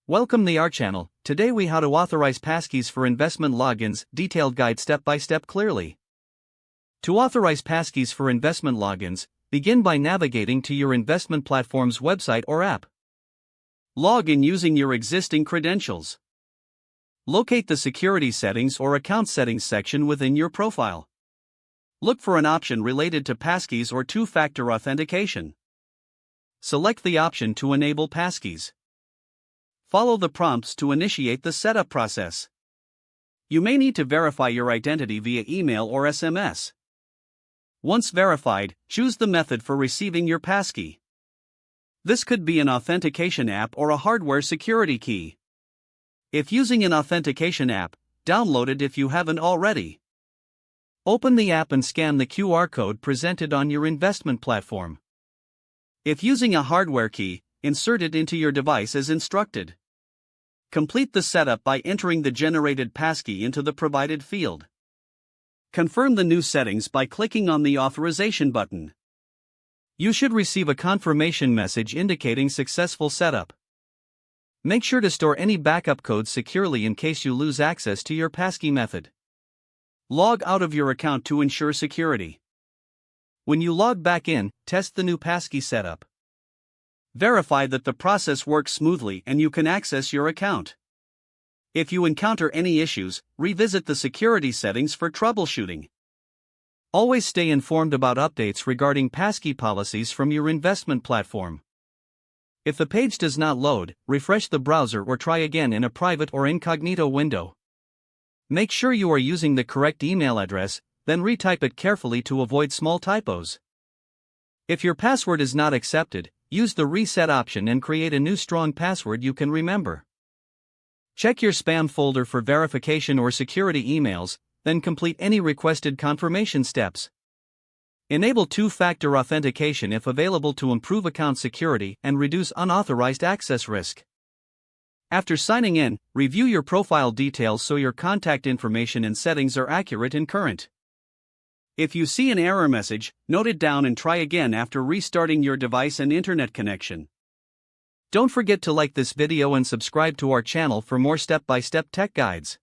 Welcome to our channel. Today we how to authorize passkeys for investment logins, detailed guide step by step clearly. To authorize passkeys for investment logins, begin by navigating to your investment platform's website or app. Log in using your existing credentials. Locate the security settings or account settings section within your profile. Look for an option related to passkeys or two-factor authentication. Select the option to enable passkeys. Follow the prompts to initiate the setup process. You may need to verify your identity via email or SMS. Once verified, choose the method for receiving your passkey. This could be an authentication app or a hardware security key. If using an authentication app, download it if you haven't already. Open the app and scan the QR code presented on your investment platform. If using a hardware key, insert it into your device as instructed. Complete the setup by entering the generated passkey into the provided field. Confirm the new settings by clicking on the authorization button. You should receive a confirmation message indicating successful setup. Make sure to store any backup codes securely in case you lose access to your passkey method. Log out of your account to ensure security. When you log back in, test the new passkey setup. Verify that the process works smoothly and you can access your account. If you encounter any issues, revisit the security settings for troubleshooting. Always stay informed about updates regarding passkey policies from your investment platform. If the page does not load, refresh the browser or try again in a private or incognito window. Make sure you are using the correct email address, then retype it carefully to avoid small typos. If your password is not accepted, use the reset option and create a new strong password you can remember. Check your spam folder for verification or security emails, then complete any requested confirmation steps. Enable two-factor authentication if available to improve account security and reduce unauthorized access risk. After signing in, review your profile details so your contact information and settings are accurate and current. If you see an error message, note it down and try again after restarting your device and internet connection. Don't forget to like this video and subscribe to our channel for more step-by-step tech guides.